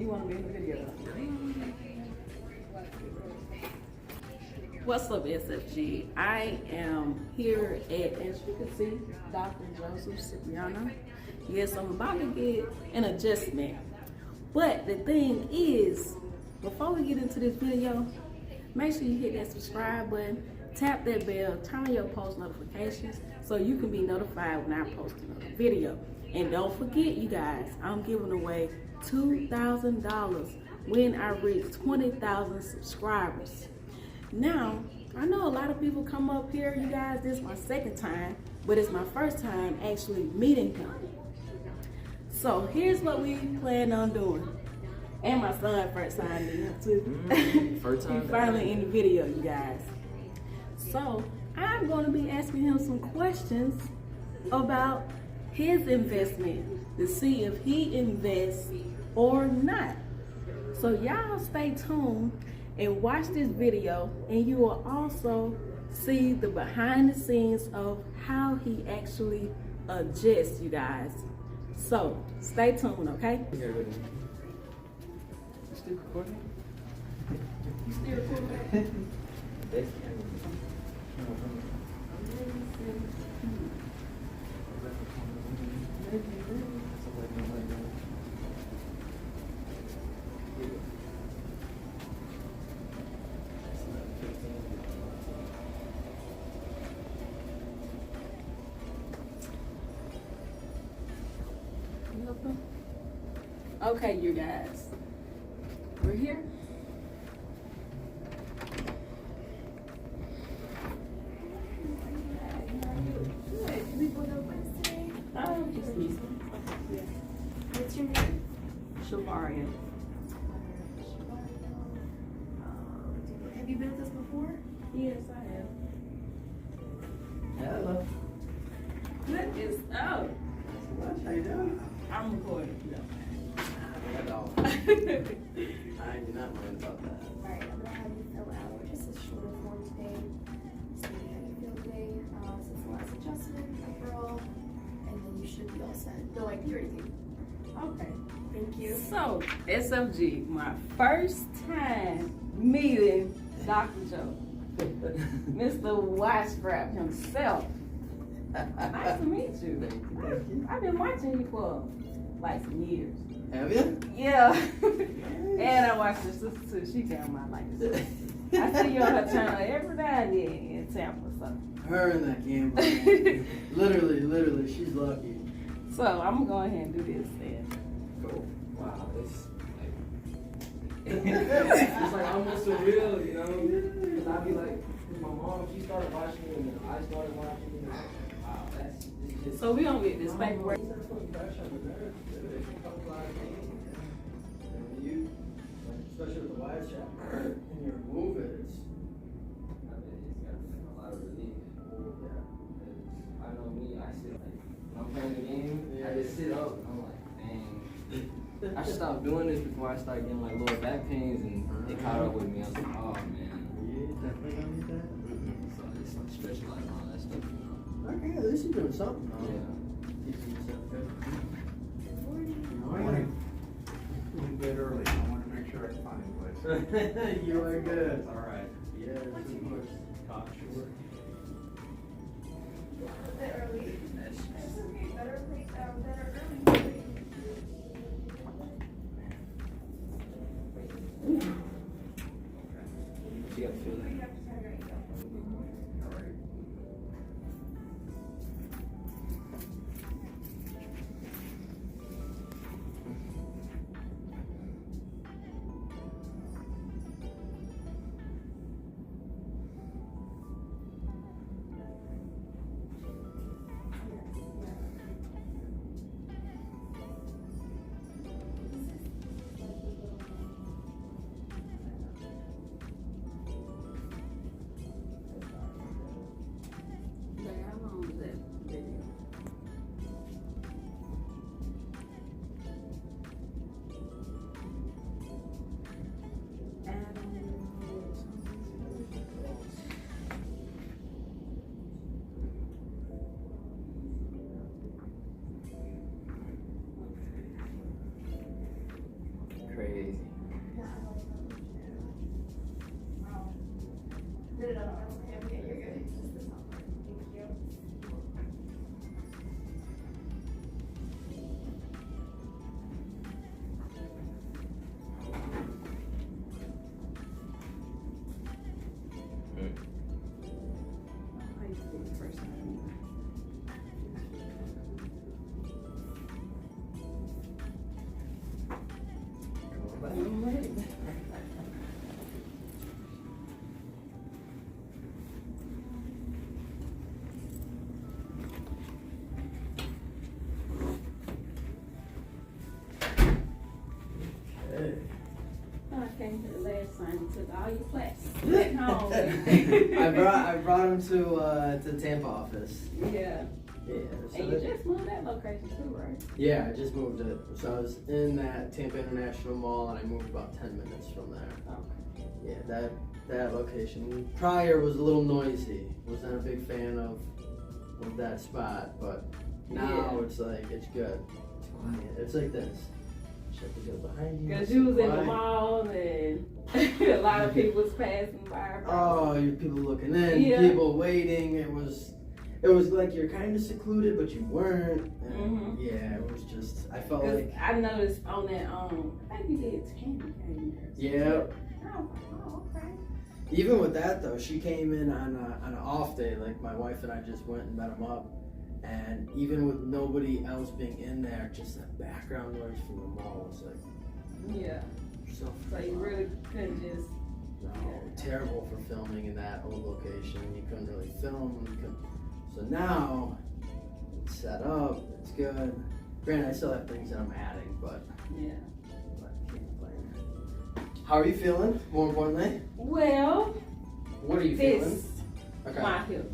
You want to be in the video? What's up, SFG? I am here at, as you can see, Dr. Joseph Cipriano. Yes, I'm about to get an adjustment. But the thing is, before we get into this video, make sure you hit that subscribe button, tap that bell, turn on your post notifications so you can be notified when I post another video. And don't forget, you guys, I'm giving away $2,000 when I reach 20,000 subscribers. Now, I know a lot of people come up here, you guys, this is my second time, but it's my first time actually meeting him. So here's what we plan on doing. And my son first time meeting him too. First time. He's finally in the video, you guys. So I'm going to be asking him some questions about his investment to see if he invests or not. So y'all stay tuned and watch this video, and you will also see the behind the scenes of how he actually adjusts, you guys. So stay tuned, okay? You still recording? You still recording? Okay, you guys, we're here. Just me. What's your name? Shavaria. Have you been with us before? Yes, I have. Hello. What is up? How you doing? I'm recording. At all. I do not mind about that. Alright, I'm gonna have you fill out just a shorter form today. See how you feel today. Since the last adjustment, overall, and then you should be all set. No ID or anything. Okay. Thank you. So, SFG, my first time meeting Dr. Joe. Mr. Wisecraft himself. Nice to meet you. Thank you. I've been watching you for like some years. Have you? Yeah. And I watch your sister too. She got my life. I see you on her channel every now and then in Tampa. So. Her and that camera. literally, she's lucky. So I'm gonna go ahead and do this then. Cool. Wow, it's like almost surreal, you know? Because I'd be like, with my mom, she started watching it, and I started watching it. Wow, it's just. So we gonna get this paperwork. You, especially with the wide shot, and you're moving, it's. I mean, it's got a lot of relief. Yeah. I know me, I sit like, when I'm playing the game, I just sit up, and I'm like, dang. I should stop doing this before I start getting like lower back pains, and it caught up with me. I was like, oh man. Yeah, definitely gonna need that. So I just like stretch a lot and all that stuff, you know? Okay, at least you're doing something. Yeah. Keeping yourself good. Morning. A little bit early. I want to make sure I can find a place. You are good. All right. Yes, of course. Sure. A bit early. That's okay. Better late, better early. She got to feel that. All right. crazy. Yeah, I like that. Wow. No. Okay, you're good. Just this one. Thank you. I used to be the first time. I'm ready. Hey. I came here last time and took all your plaques back home. I brought him to the Tampa office. Yeah. Yeah. So And you just moved that location too, right? yeah, I just moved it. So I was in that Tampa International Mall, and I moved about 10 minutes from there. Okay. Yeah, that location prior was a little noisy. Wasn't a big fan of that spot, but now Yeah. it's like it's good. It's quiet. It's like this. Shut the door behind you. Because you was in the quiet. mall and a lot of people was passing by. Oh, you people looking in, Yeah. people waiting. It was like you're kind of secluded, but you weren't. And Mhm. yeah, it was just. I felt 'Cause like. I noticed on that, I think you did Tammy came there. Yeah. I was like, oh, okay. Even with that though, she came in on an off day. Like my wife and I just went and met him up, and even with nobody else being in there, just that background noise from the mall was like Yeah. so. So you really couldn't just. No, terrible for filming in that old location. You couldn't really film. So now it's set up. It's good. Granted, I still have things that I'm adding, but Yeah. I can't complain. How are you feeling? More importantly, Well, what are you feeling? this Okay. my hip.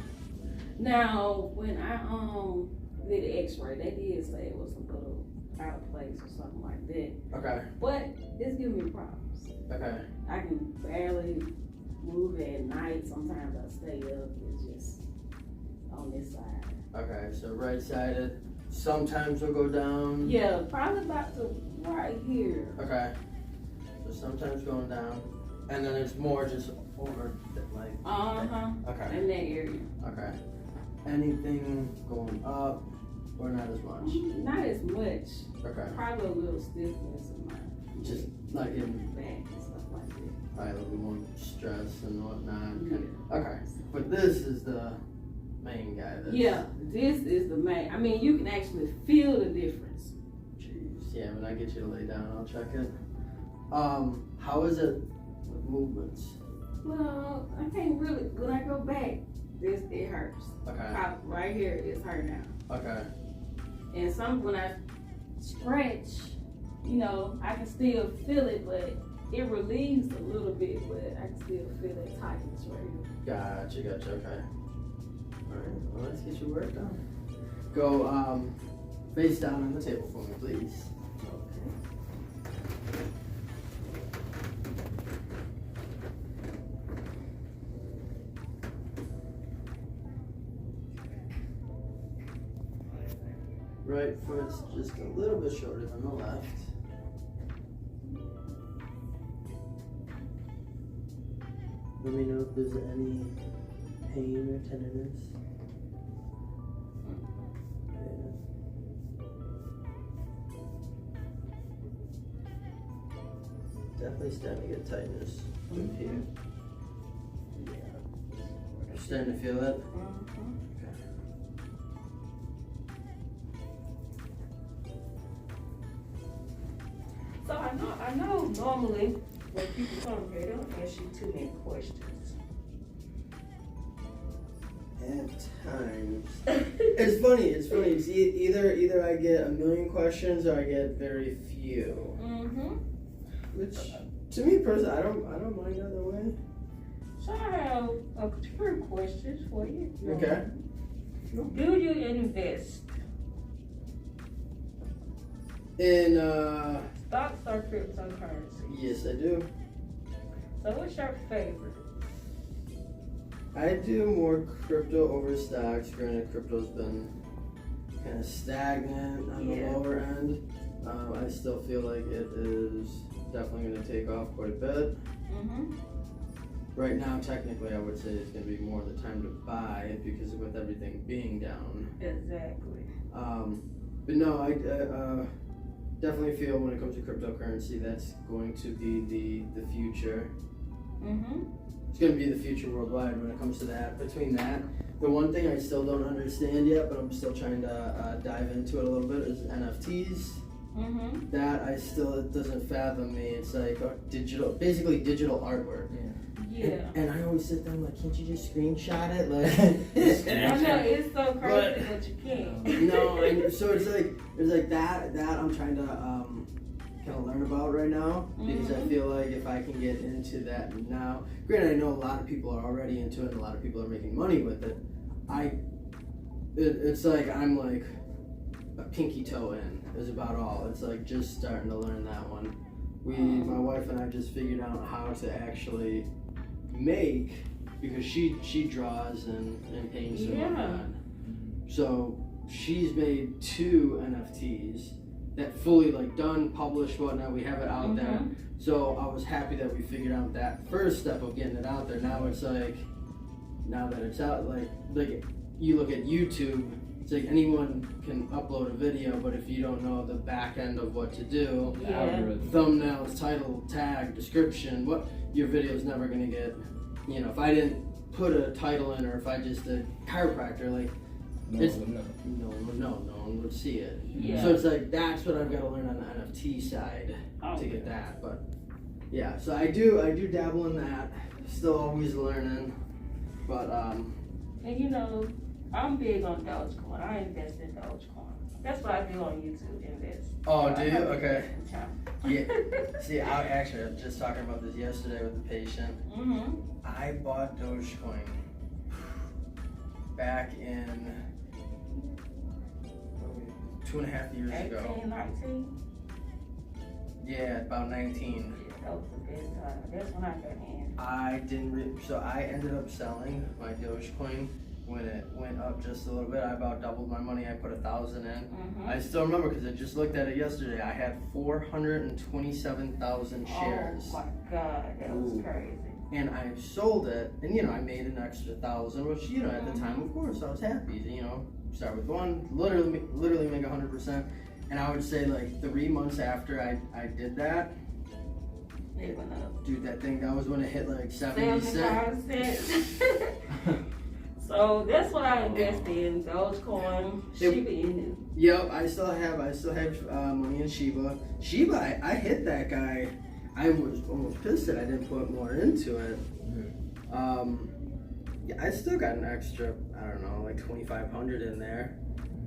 Now, when I did the X-ray, they did say it was a little out of place or something like that. Okay. But it's giving me problems. Okay. I can barely move at night. Sometimes I stay up. It's just on this side. Okay. So right-sided. Sometimes will go down. Yeah, probably about to right here. Okay. So sometimes going down, and then it's more just over like. Uh-huh. Okay. In that area. Okay. Anything going up or not as much? Not as much. Okay. Probably a little stiffness in my Just like in back and stuff like that. probably a little more stress and whatnot. Yeah. Okay. But this is the main guy. That's, Yeah, this is the main. I mean, you can actually feel the difference. Jeez. Yeah. When I get you to lay down, I'll check it. How is it with movements? Well, I can't really. When I go back, it hurts. Okay. Right here, it's hurt now. Okay. And some when I stretch, I can still feel it, but it relieves a little bit, but I can still feel that tightness right here. Gotcha. Okay. All right. Well, let's get your work done. Go face down on the table for me, please. Okay. Right foot's just a little bit shorter than the left. Let me know if there's any pain or tenderness. Yeah. Definitely starting to get tightness up here. Yeah. You're starting to feel it? So I know normally when people come here, they don't ask you too many questions. At times. It's funny. It's either I get a million questions or I get very few. Mm-hmm. Which, to me personally, I don't mind either way. So I have a few questions for you. Okay. Do you invest In stocks or cryptocurrency? yes, I do. So what's your favorite? I do more crypto over stocks. Granted, crypto's been kind of stagnant on the Yeah. lower end. I still feel like it is definitely going to take off quite a bit. Right now, technically, I would say it's going to be more the time to buy it because with everything being down. Exactly. But no, I definitely feel when it comes to cryptocurrency, that's going to be the future. It's going to be the future worldwide when it comes to that. Between that, the one thing I still don't understand yet, but I'm still trying to dive into it a little bit, is NFTs. That it doesn't fathom me. It's like basically digital artwork. Yeah. And I always sit there, I'm like, can't you just screenshot it? Like, I know, it's so crazy, but you can't. No, and so it's like that I'm trying to kind of learn about right now, because I feel like if I can get into that now, granted I know a lot of people are already into it and a lot of people are making money with it. It's like I'm like a pinky toe in is about all. It's like just starting to learn that one. My wife and I just figured out how to actually make, because she draws and paints and whatnot. So she's made 2 NFTs that fully like done, published, whatnot. We have it out there. So I was happy that we figured out that first step of getting it out there. Now it's like, now that it's out, like you look at YouTube, it's like anyone can upload a video, but if you don't know the back end of what to do, thumbnails, title, tag, description, what your video's never gonna get. You know, if I didn't put a title in, or if I just did chiropractor, like no one would see it. So it's like that's what I've got to learn on the NFT side to get that. But yeah, so I do dabble in that. Still always learning, but And you know, I'm big on DogeQueen. I invest in DogeQueen. That's what I do on YouTube. Invest. Oh, do you? Okay. Yeah. See, I was just talking about this yesterday with the patient. I bought DogeQueen back in 2.5 years ago. 18, 19? Yeah, about 19. That was a good time. That's when I got in. I didn't so I ended up selling my Dogecoin when it went up just a little bit. I about doubled my money. I put 1,000 in. I still remember because I just looked at it yesterday. I had 427,000 shares. Oh my God, that was crazy. And I sold it, and you know, I made an extra 1,000, which you know, at the time, of course, I was happy. You know, start with one, literally make 100%. And I would say like 3 months after I did that, It went up. dude, that was when it hit like 70 cents. So that's what I invested in: Dogecoin, Shiba Inu. Yep, I still have money in Shiba. Shiba, I hit that guy. I was almost pissed that I didn't put more into it. Yeah, I still got an extra, I don't know, like 2,500 in there,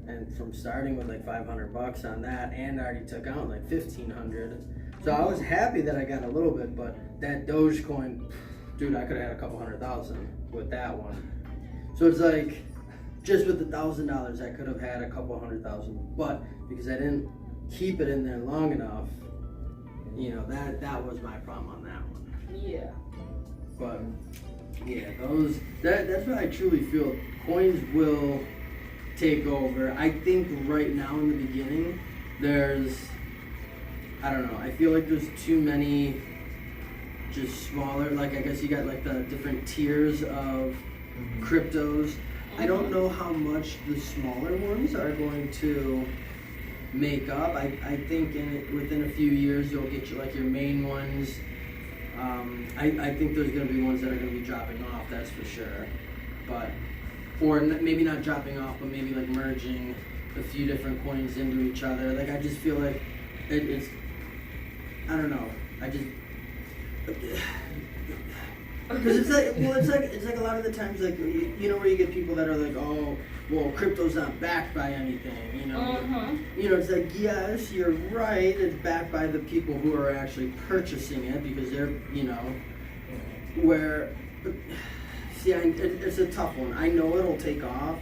and from starting with like $500 on that, and I already took out like 1,500. So I was happy that I got a little bit, but that Dogecoin, dude, I could have had a couple $100,000 with that one. So it's like, just with $1,000, I could have had a couple $100,000, but because I didn't keep it in there long enough, you know, that was my problem on that one. Yeah. But yeah, that's what I truly feel. Coins will take over. I think right now in the beginning, I don't know, I feel like there's too many just smaller, like I guess you got like the different tiers of cryptos. I don't know how much the smaller ones are going to make up. I think within a few years you'll get like your main ones. I think there's going to be ones that are going to be dropping off, that's for sure. But, or maybe not dropping off, but maybe like merging a few different coins into each other. Like I just feel like it's I don't know. I just because it's like a lot of the times, like you know, where you get people that are like, oh, well, crypto's not backed by anything, you know. You know, it's like, yes, you're right. It's backed by the people who are actually purchasing it because they're, you know, it's a tough one. I know it'll take off.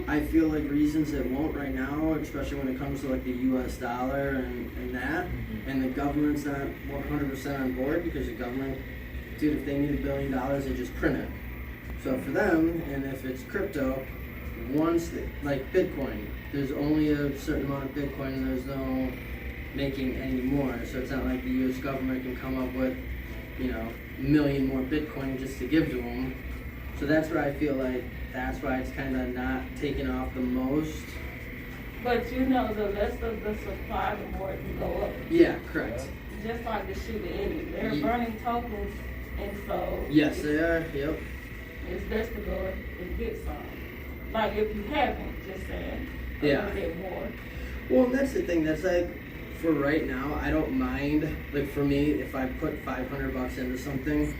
I feel like reasons it won't right now, especially when it comes to like the U.S. dollar and that, and the government's not 100% on board because the government, dude, if they need $1 billion, they just print it. So for them, and if it's crypto, like Bitcoin, there's only a certain amount of Bitcoin, and there's no making any more. So it's not like the U.S. government can come up with, you know, a million more Bitcoin just to give to them. So that's where I feel like that's why it's kind of not taking off the most. But you know, the less of the supply, the more it can go up. Yeah, correct. Just like the Shiba Inu. They're Ye- burning tokens, and so Yes, they are. Yep. it's best to go and get some. Like if you haven't, just saying, a Yeah. little bit more. Well, and that's the thing. That's like, for right now, I don't mind. Like for me, if I put $500 into something,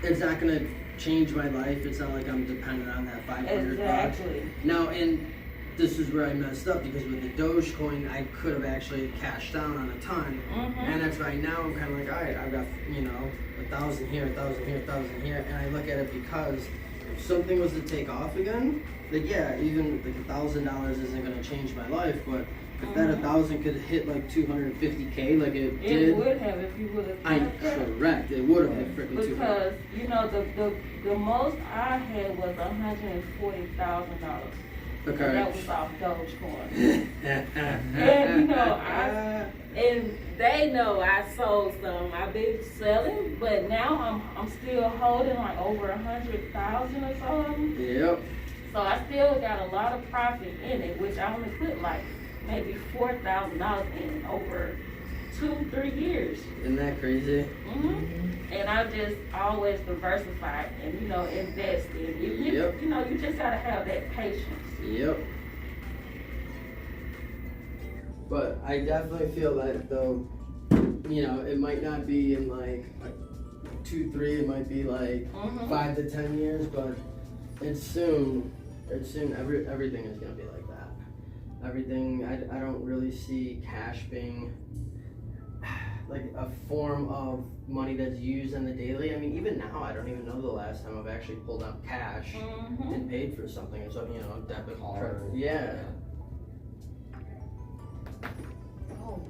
it's not gonna change my life. It's not like I'm dependent on that $500. Exactly. Now, and this is where I messed up, because with the Dogecoin, I could have actually cashed down on a ton. Mhm. And that's right now, I'm kind of like, all right, I've got, you know, 1,000 here, 1,000 here, 1,000 here. And I look at it because if something was to take off again, like, yeah, even like $1,000 isn't going to change my life. But if that 1,000 could hit like 250K, like it did. It would have if you would have. I correct. It would have hit freaking 200. Because you know the most I had was $140,000. Okay. And that was off Dogecoin. And you know, and they know I sold some. I've been selling, but now I'm still holding like over 100,000 or so. Yep. So I still got a lot of profit in it, which I only put like maybe $4,000 in over 2-3 years. Isn't that crazy? And I just always diversify and, you know, invest in it. Yep. You know, you just gotta have that patience. Yep. But I definitely feel that though, you know, it might not be in like 2, 3. It might be like 5 to 10 years, but it's soon. It's soon. Everything is gonna be like that. Everything. I don't really see cash being like a form of money that's used on the daily. I mean, even now, I don't even know the last time I've actually pulled out cash and paid for something. And so, you know, debit card. Yeah. Oh.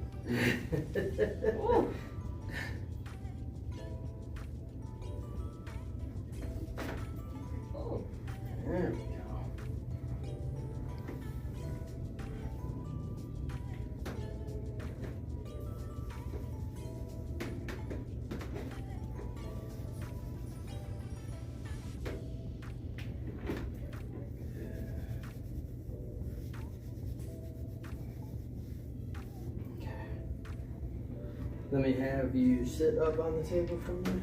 Oh. There we go. Let me have you sit up on the table for me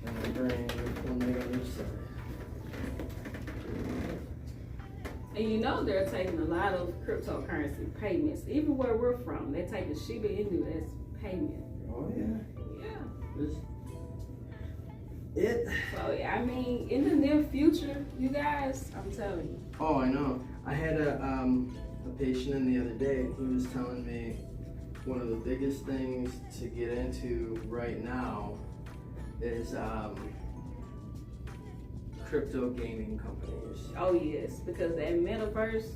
and bring one leg on each side. And you know they're taking a lot of cryptocurrency payments. Even where we're from, they're taking Shiba Inu as payment. Oh yeah. Yeah. It. So I mean, in the near future, you guys, I'm telling you. Oh, I know. I had a patient in the other day. He was telling me one of the biggest things to get into right now is crypto gaming companies. Oh yes, because that metaverse,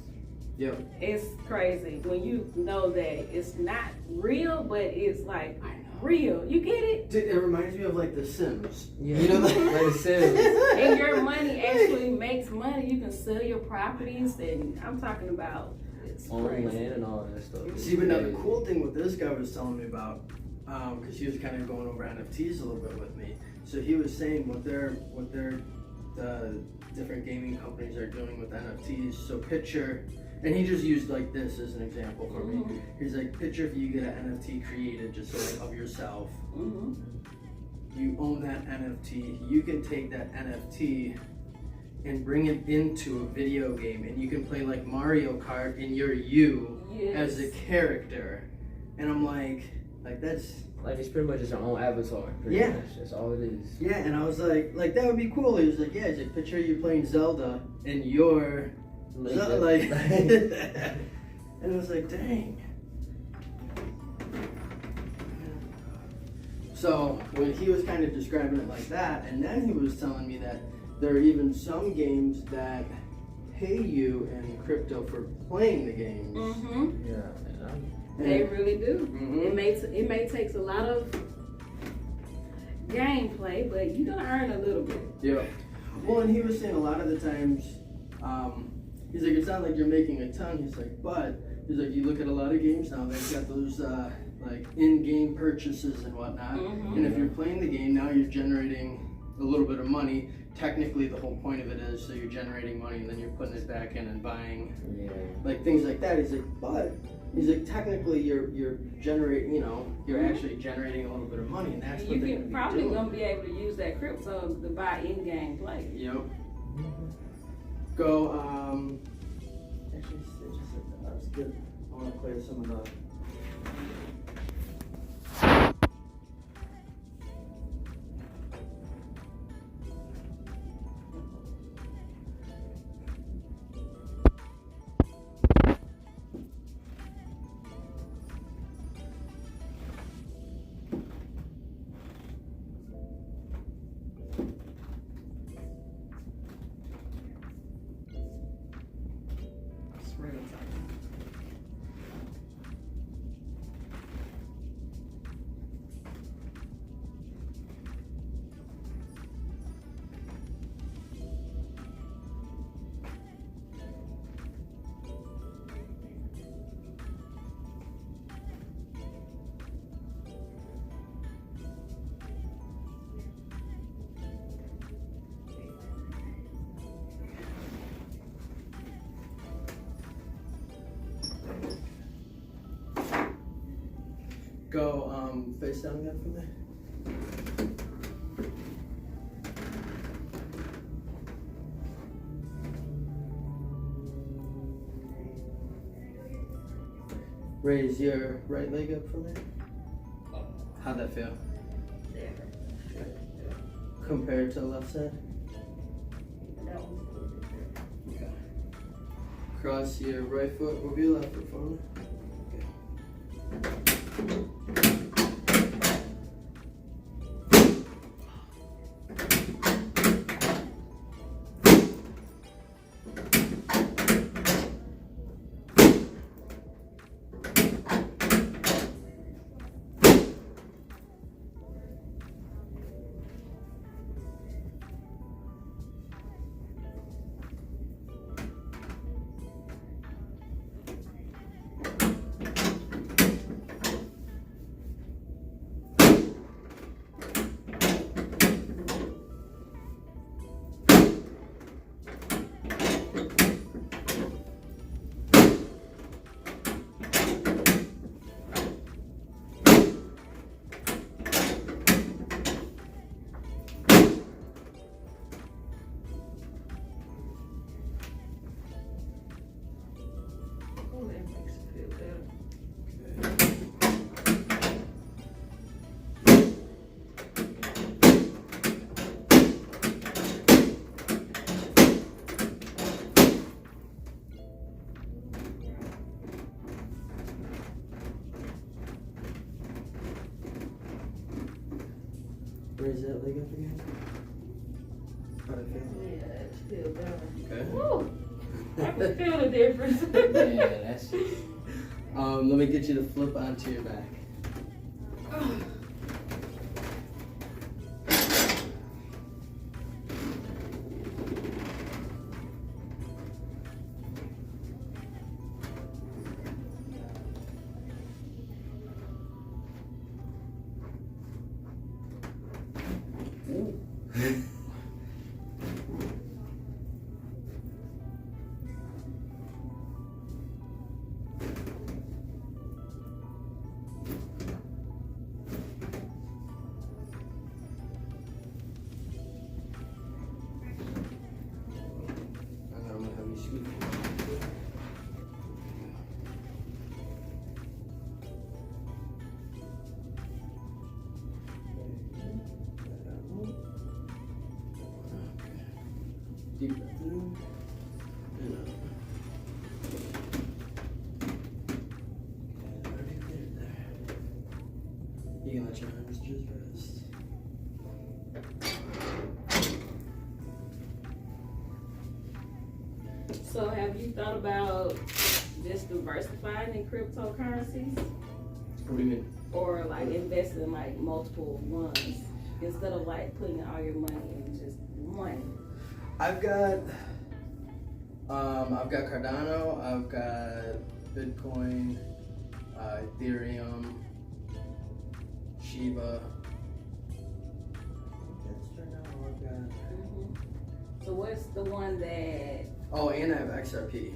Yep. it's crazy when you know that it's not real, but it's like real. You get it? Dude, it reminds me of like The Sims. Yeah. You know, Like The Sims. And your money actually makes money. You can sell your properties, and I'm talking about it's On crazy. land and all that stuff. See, but now the cool thing what this guy was telling me about, because he was kind of going over NFTs a little bit with me. So he was saying what their different gaming companies are doing with NFTs. So picture, and he just used like this as an example for me. He's like, picture if you get an NFT created just like of yourself. You own that NFT. You can take that NFT and bring it into a video game, and you can play like Mario Kart, and you're you as a character. And I'm like that's Like it's pretty much just your own avatar. Pretty Yeah. much. That's all it is. yeah. And I was like that would be cool. He was like, yeah, just picture you playing Zelda and you're Zelda, like, and I was like, dang. So when he was kind of describing it like that, and then he was telling me that there are even some games that pay you in crypto for playing the games. Yeah. They really do. Mhm. It may take a lot of gameplay, but you're gonna earn a little bit. Yeah. Well, and he was saying a lot of the times, He's like, it's not like you're making a ton. He's like, but he's like, you look at a lot of games now, they've got those like in-game purchases and whatnot. And if you're playing the game now, you're generating a little bit of money. Technically, the whole point of it is so you're generating money and then you're putting it back in and buying like things like that. He's like, but he's like, technically you're generating, you know, you're actually generating a little bit of money, and that's what You they're can gonna probably be doing. gonna be able to use that crypto to buy in-game play. Yep. Go. Actually, it just said that was good. I want to play some of the. Go face down again for me. Raise your right leg up for me. How'd that feel? Compared to the left side? Okay. Cross your right foot over your left foot for me. Raise that leg up again. How'd it feel? Yeah, it's still better. Okay. Woo! I can feel the difference. Yeah, that's Let me get you to flip onto your back. I'm gonna have you scoot. Deep breath in and out. Okay, already cleared there. You can let your arms just rest. So have you thought about just diversifying in cryptocurrencies? What do you mean? Or like investing in like multiple ones instead of like putting all your money in just one? I've got I've got Cardano, I've got Bitcoin, Ethereum, Shiba. That's for now. I've got. So what's the one that? Oh, and I have XRP.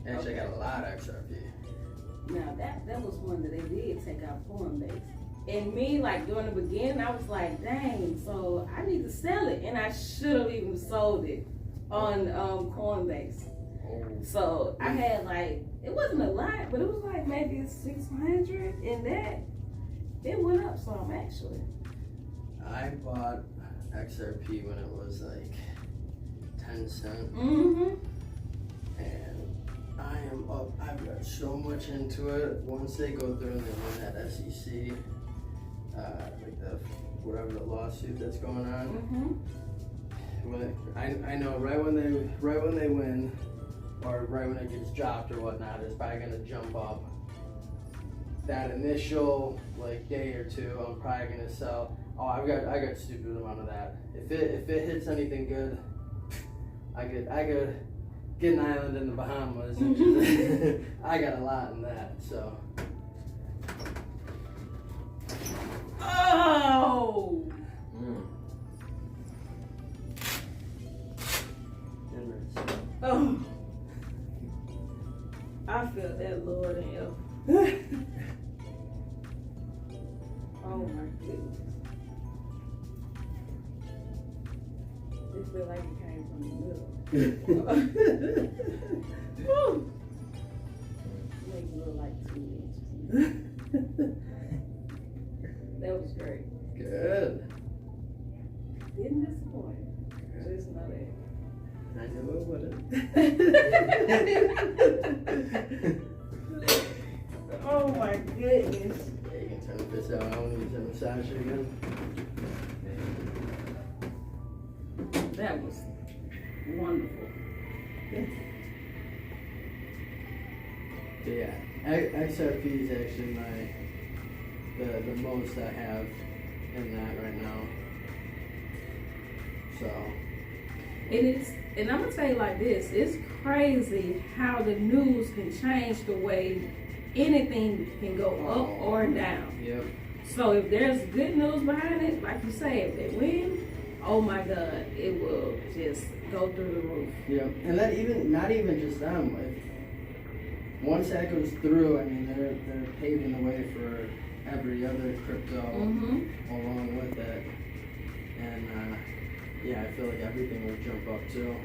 Actually, I got a lot of XRP. Now that was one that they did take out Coinbase. And me, like during the beginning, I was like, dang, so I need to sell it, and I should have even sold it on Coinbase. So I had like, it wasn't a lot, but it was like maybe 600, and that it went up some actually. I bought XRP when it was like 10 cents. Mm-hmm. And I am up. I've got so much into it. Once they go through and they win that SEC, like the whatever the lawsuit that's going on. Mm-hmm. I know right when they win, or right when it gets dropped or whatnot, it's probably gonna jump up. That initial like day or two, I'm probably gonna sell. Oh, I got stupid amount of that. If it hits anything good, I could get an island in the Bahamas. And just, I got a lot in that. So. Oh. Oh. I feel that Lord in hell. Oh my goodness. This feel like it came from the middle. Woo. Make it look like 2 inches. That was great. Good. Didn't disappoint. Just know that. I knew it wouldn't. Oh my goodness. Yeah, you can turn this out. I want to use that massager again. That was wonderful. But yeah, XRP is actually the most I have in that right now. So. And I'm gonna tell you like this, it's crazy how the news can change the way anything can go up or down. Yep. So if there's good news behind it, like you say, if they win, oh my God, it will just go through the roof. Yep. And that not even just them. Once that goes through, I mean, they're paving the way for every other crypto along with it. And yeah, I feel like everything will jump up too.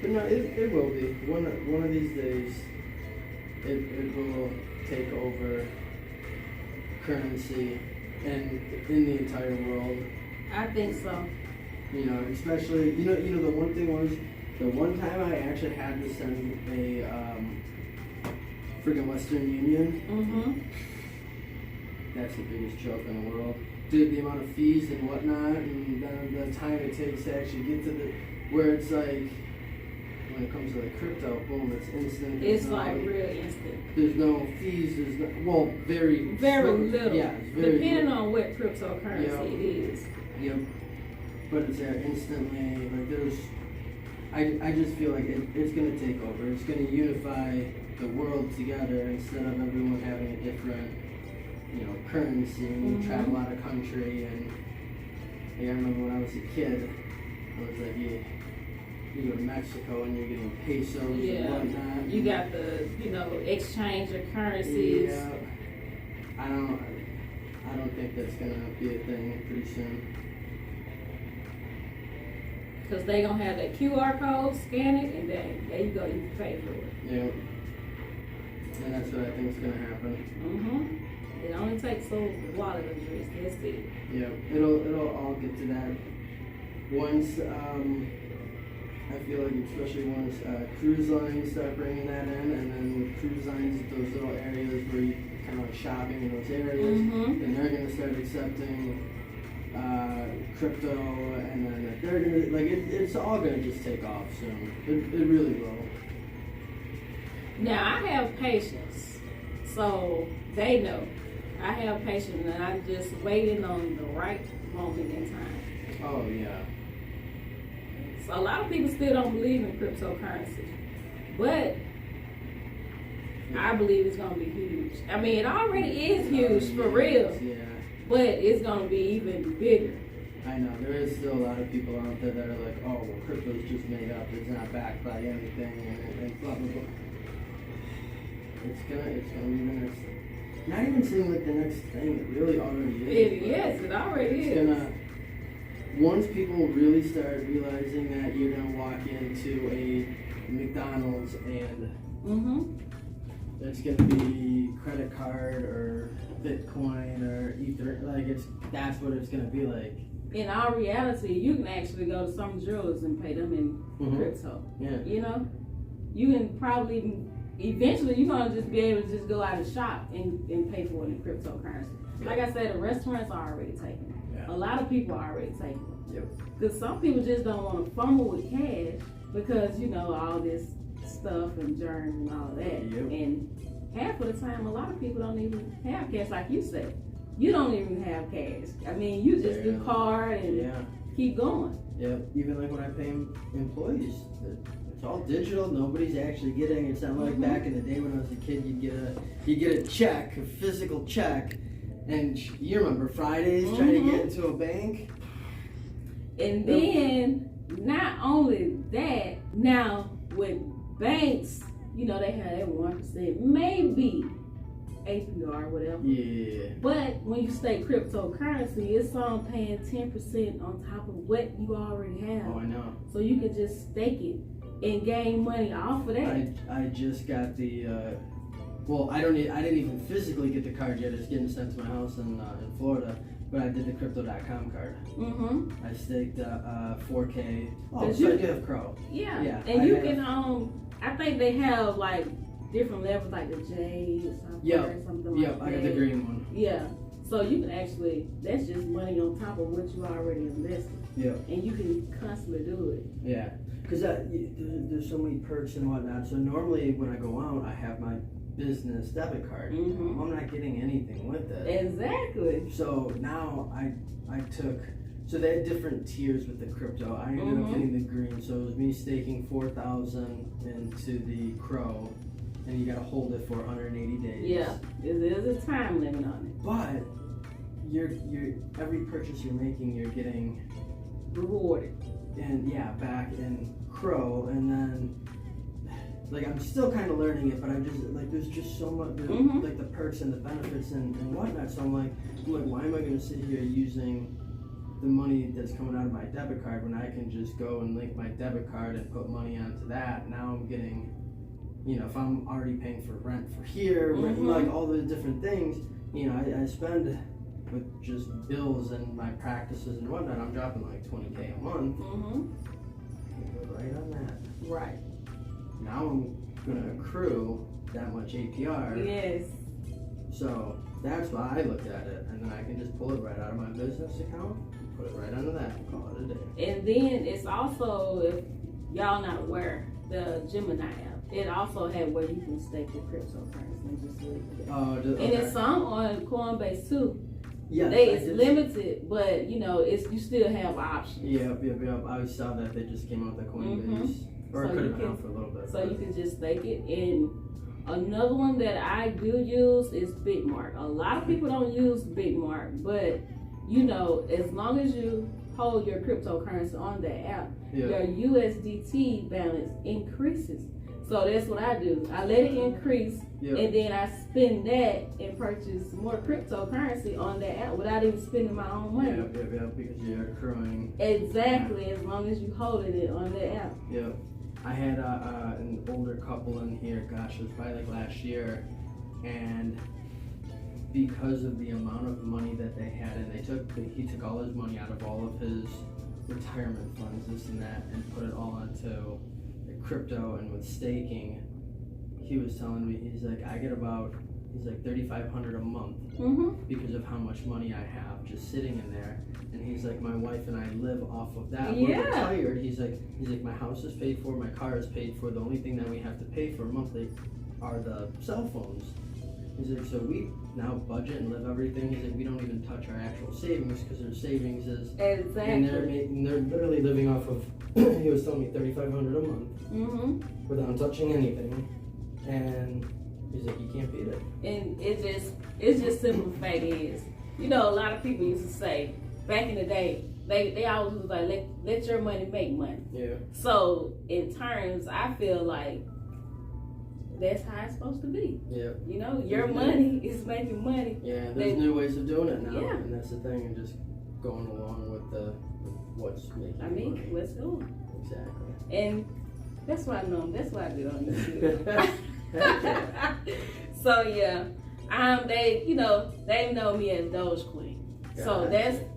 But no, it will be. One of these days, it will take over currency and in the entire world. I think so. You know, especially you know the one thing was the one time I actually had to send a freaking Western Union. That's the biggest joke in the world. Dude, the amount of fees and whatnot, and then the time it takes to actually get to where it's like, when it comes to like crypto, boom, it's instant. It's like real instant. There's no fees, there's no, well, very little. Yeah, it's very depending little. on what cryptocurrency it is. Yep. But it's there instantly, like there's, I just feel like it's gonna take over. It's gonna unify the world together instead of everyone having a different, currency and you travel out of country. And like, I remember when I was a kid, I was like, you go to Mexico and you're getting pesos and whatnot. You got the, exchange of currencies. Yeah. I don't think that's gonna be a thing pretty soon. Because they gonna have that QR code, scan it, and then there you go, you can pay for it. Yeah. And that's what I think is gonna happen. It only takes a wallet address, that's it. Yeah, it'll all get to that. Once, I feel like especially once cruise lines start bringing that in, and then with cruise lines, those little areas where you kind of like shopping in those areas, then they're gonna start accepting crypto, and then they're gonna, like, it's all gonna just take off soon. It really will. Now, I have patience, so they know. I have patience, and I'm just waiting on the right moment in time. Oh, yeah. So a lot of people still don't believe in cryptocurrency, but I believe it's gonna be huge. I mean, it already is huge for real, Yeah. but it's gonna be even bigger. I know, there is still a lot of people out there that are like, oh, well, crypto's just made up, it's not backed by anything, and blah, blah, blah. It's gonna be the next thing. Not even saying like the next thing, it really already is. Yes, it already is. Once people really start realizing that you're gonna walk into a McDonald's and it's gonna be credit card or Bitcoin or Ether, like that's what it's gonna be like. In all reality, you can actually go to some jewelers and pay them in crypto. Yeah. You know, you can probably eventually you're gonna just be able to just go out and shop and pay for it in cryptocurrency. Yeah. Like I said, the restaurants are already taking it. Yeah. A lot of people are already taking it. Yep. Because some people just don't want to fumble with cash because you know all this stuff and germs and all of that. Yep. And half of the time, a lot of people don't even have cash, like you said. You don't even have cash. I mean, you just do card and keep going. Yeah, even like when I pay employees, it's all digital. Nobody's actually getting. It's not like back in the day when I was a kid. You get a check, a physical check, and you remember Fridays trying to get into a bank. And then not only that, now with banks, you know they have that 1%, maybe APR, whatever. Yeah. But when you stake cryptocurrency, it's on paying 10% on top of what you already have. Oh, I know. So you can just stake it and gain money off of that. I just got the. Well, I didn't even physically get the card yet. It's getting sent to my house in Florida. But I did the Crypto.com card. I staked 4K. Oh, so I do have Crow. Yeah. And you can I think they have like different levels, like the J or something. Or something like that. I got the green one. Yeah. So you can actually, that's just money on top of what you already invested. Yeah. And you can constantly do it. Yeah. Because there's so many perks and whatnot. So normally when I go out, I have my business debit card. I'm not getting anything with it. Exactly. So now I took, so they had different tiers with the crypto. I ended up getting the green. So it was me staking 4,000 into the Crow, and you got to hold it for 180 days. Yeah, there's a time limit on it. But you're every purchase you're making, you're getting rewarded. And back in Crow, and then like I'm still kind of learning it, but I'm just like there's just so much like the perks and the benefits and whatnot. So I'm like, why am I going to sit here using the money that's coming out of my debit card when I can just go and link my debit card and put money onto that? Now I'm getting, if I'm already paying for rent for here, like all the different things, I spend with just bills and my practices and whatnot. I'm dropping like 20K a month. Right on that. Right. Now I'm gonna accrue that much APR. Yes. So that's why I looked at it, and then I can just pull it right out of my business account, put it right under that, and call it a day. And then it's also, if y'all not aware, the Gemini app. It also had where you can stake your cryptocurrency and just leave it. Okay. And it's some on Coinbase too. Yeah, it's limited, but you still have options. Yep. I saw that they just came out with Coinbase. Or So it could have been out for a little bit. So you can just stake it. And another one that I do use is Bitmark. A lot of people don't use Bitmark, but as long as you hold your cryptocurrency on the app, your USDT balance increases. So that's what I do. I let it increase, and then I spend that and purchase more cryptocurrency on that app without even spending my own money. Because you're accruing. Exactly, as long as you holding it on the app. Yep. I had an older couple in here, gosh, it was probably like last year, and because of the amount of money that they had, and he took all his money out of all of his retirement funds, this and that, and put it all into crypto. And with staking, he was telling me, he's like, I get about $3,500 a month because of how much money I have just sitting in there. And he's like, my wife and I live off of that. We're retired. He's like, my house is paid for, my car is paid for. The only thing that we have to pay for monthly are the cell phones. He's like, so we now budget and live everything. He's like, we don't even touch our actual savings because their savings is, Exactly. and they're literally living off of. He was telling me $3,500 a month without touching anything, and he's like, you can't beat it. And it's just simple fact is, you know, a lot of people used to say back in the day, they always was like, let your money make money. Yeah. So in terms, I feel like that's how it's supposed to be. Yeah. You know, your money is making money. Yeah, there's new ways of doing it now, Yeah. and that's the thing, and just going along with what's making money. Let's go. Exactly. And that's why I know. That's why I do on YouTube. So yeah, they know me as DogeQueen. So Gotcha.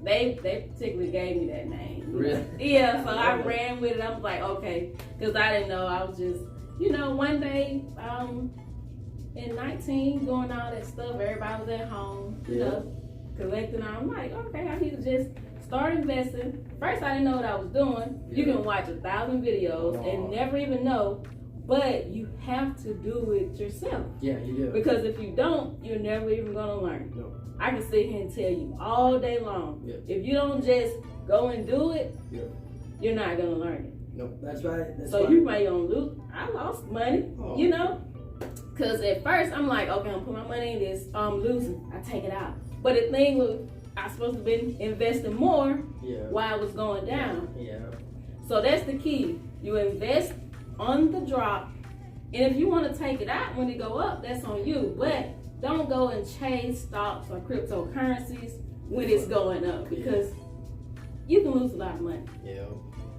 they particularly gave me that name. Really? Yeah. So I ran with it. I was like, okay, because I didn't know. I was just, one day, in 19, doing all that stuff. Everybody was at home, collecting. I'm like, okay, I need to just start investing. First, I didn't know what I was doing. You can watch 1,000 videos and never even know, but you have to do it yourself. Yeah, you do. Because if you don't, you're never even gonna learn. No. I can sit here and tell you all day long. Yeah. If you don't just go and do it, Yeah. you're not gonna learn it. No, that's right. You may gonna lose. I lost money, Because at first I'm like, okay, I'm putting my money in this. I'm losing. I take it out. But the thing was, I supposed to been investing more while it was going down. Yeah. So that's the key. You invest on the drop, and if you want to take it out when it go up, that's on you. But don't go and chase stocks or cryptocurrencies when it's going up, because you can lose a lot of money. Yeah.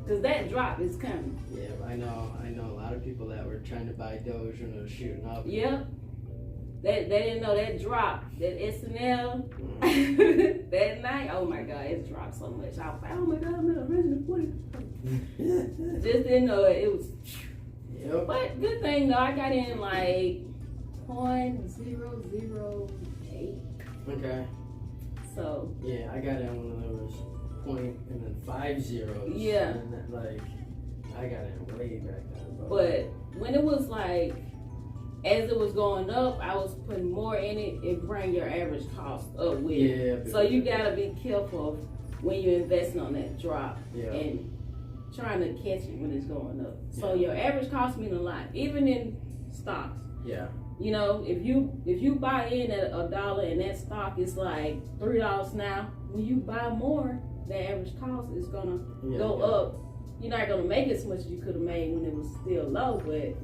Because that drop is coming. Yeah, I know a lot of people that were trying to buy Doge when it was shooting up. Yep. They didn't know that drop, that SNL, that night. Oh my God, it dropped so much. I was like, oh my God, I'm at 140. Just didn't know it. It was. Yep. But good thing though, I got in like 0.008. Okay. So. Yeah, I got in one of those point and then 5 zeros. Yeah. And then, I got in way back then. But when it was like, as it was going up, I was putting more in it and bring your average cost up with it. Yeah. So you gotta be careful when you're investing on that drop and trying to catch it when it's going up. So your average cost means a lot, even in stocks. Yeah. If you buy in at $1 and that stock is like $3 now, when you buy more, the average cost is gonna go up. You're not gonna make as much as you could have made when it was still low, but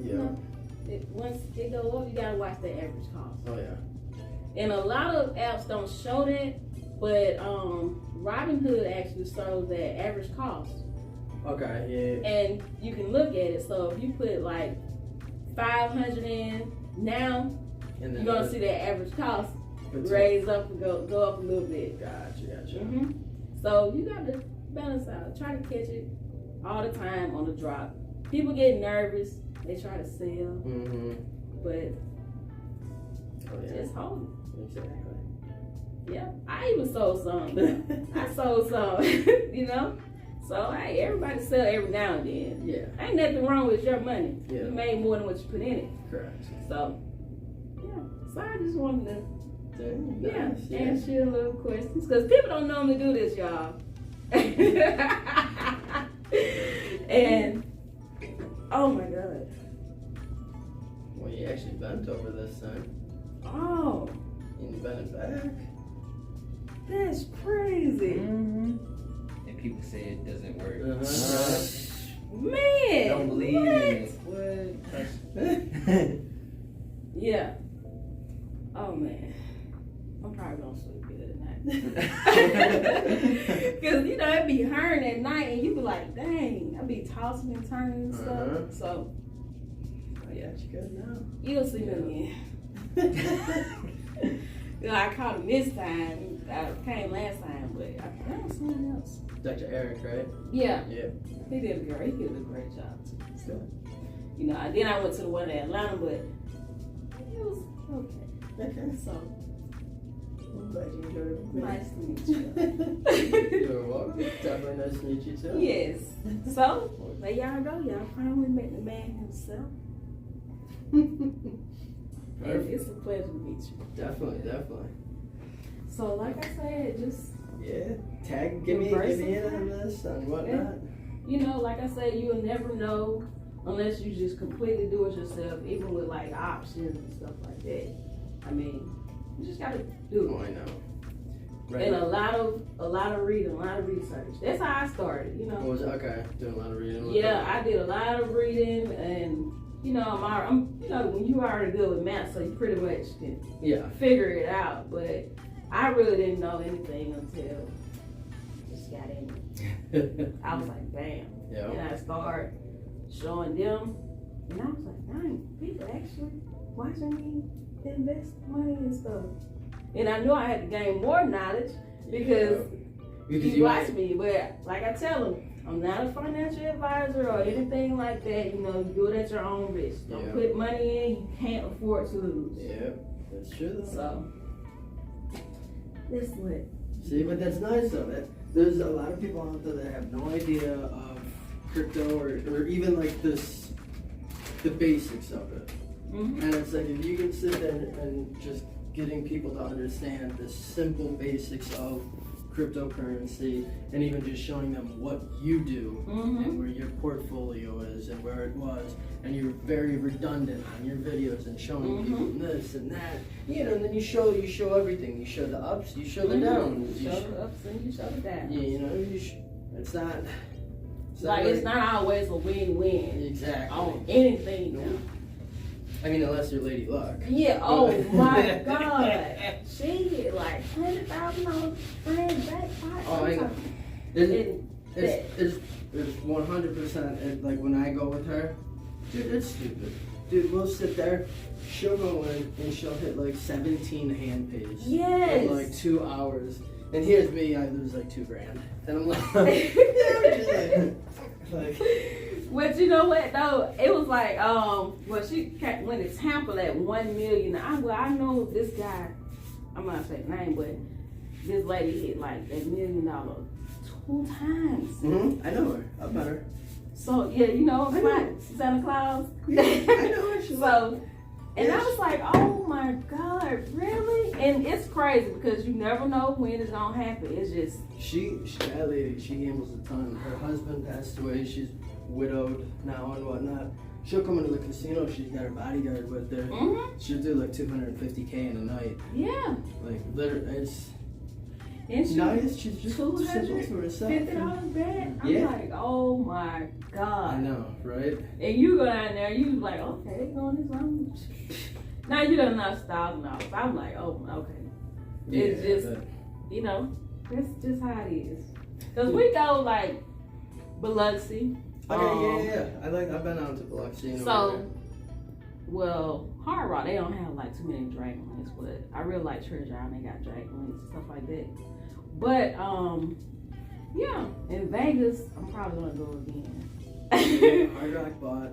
once it go up, you gotta watch the average cost. Oh yeah. And a lot of apps don't show that, but Robinhood actually shows that average cost. Okay. Yeah. And you can look at it. So if you put like 500 in now, and you're gonna see that average cost raise up and go up a little bit. Gotcha. So you gotta balance out. Try to catch it all the time on the drop. People get nervous. They try to sell, but just hold it. Exactly. Yeah, I even sold some. I sold some, So everybody sell every now and then. Yeah. Ain't nothing wrong with your money. Yeah. You made more than what you put in it. Correct. So, So I just wanted to, Nice. ask you a little questions, because people don't normally do this, y'all. And oh my God. Well, you actually bent over this time. Oh, And you bent it back. that's crazy. And people say it doesn't work. Man. Don't believe what? it. What? Yeah. Oh man. I'm probably gonna sleep good at night. Cause it'd be hurting at night and you be like, dang, I'd be tossing and turning and stuff. So Yeah, you good now. you'll see me again. I caught him this time. I came last time, but I found someone else. Dr. Eric, right? Yeah. Yeah. He did a great job too. So, then I went to the one in Atlanta, but it was okay. Okay. So I'm glad you enjoyed it. nice to meet you. You're welcome. Definitely nice to meet you too. Yes. So there y'all go. Y'all finally met the man himself. And it's a pleasure to meet you. Definitely. So, like I said, just Give me in on this and whatnot. you know, like I said, you'll never know unless you just completely do it yourself. Even with like options and stuff like that. I mean, you just gotta do it. Oh, I know. Right. And a lot of reading, a lot of research. That's how I started, you know. What was it? Okay, doing a lot of reading. Yeah, I did a lot of reading, and you know, I'm you know, when you already good with math, so you pretty much can figure it out. But I really didn't know anything until I just got in. I was like, bam. Yeah. And I started showing them, and I was like, dang, people actually watching me invest money and stuff. And I knew I had to gain more knowledge because you watch me. But like I tell them, I'm not a financial advisor or anything like that. You know, you do it at your own risk. Don't put money in you can't afford to lose. Yeah, that's true though. So, that's lit. See, but that's nice though. There's a lot of people out there that have no idea of crypto or even like the basics of it. Mm-hmm. And it's like if you can sit there and just getting people to understand the simple basics of cryptocurrency and even just showing them what you do and where your portfolio is and where it was, and you're very redundant on your videos and showing people this and that, you know, and then you show everything. You show the ups, you show the downs. You show the ups and you show the downs. Yeah, you know, it's not it's not always a win-win. Exactly. On anything. Nope. I mean, unless you're Lady Luck. Yeah, oh my God. She hit like $100,000 friend jackpot. Oh, I know. It's 100%. Like when I go with her, dude, it's stupid. Dude, we'll sit there, she'll go in and she'll hit like 17 hand pays. Yes. In like 2 hours. And here's me, I lose like $2,000. And I'm like, But you know what though? It was like, well, she went to Tampa at 1 million. I know this guy, I'm not saying the name, but this lady hit like $1 million 2 times. I know her. I've met her. So yeah, you know, Santa Claus. Yeah, I know her. So, and I was like, oh my God, really? And it's crazy because you never know when it's gonna happen. It's just that lady, she gambles a ton. Her husband passed away. She's widowed now and whatnot. She'll come into the casino. She's got her bodyguard with her. She'll do like $250K in a night. Yeah. Like literally, it's and nice. She's just simple to herself. $50 bet. I'm like, oh my God. I know, right? And you go down there, you like, okay, they going this long. Now you done enough $1,000. I'm like, oh, okay. It's just, you know, that's just how it is. Cause we go like Biloxi. Okay, yeah. I've been out to Biloxi. So, well, Hard Rock, they don't have like too many dragon lanes, but I really like Treasure Island. They got dragon lanes and stuff like that. But yeah, in Vegas, I'm probably gonna go again. Hard Rock bought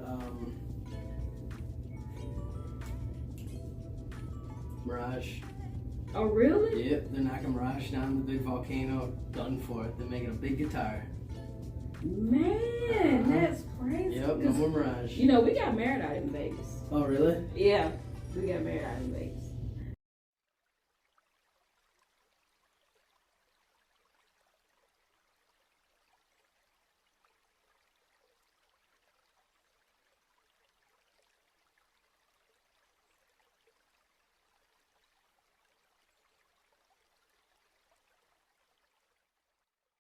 Mirage. Oh really? Yep, they're knocking Mirage down the big volcano. Done for it. They're making a big guitar. Man, that's crazy. Yep, no more Mirage. You know, we got married out in Vegas. Oh really? Yeah, we got married out in Vegas.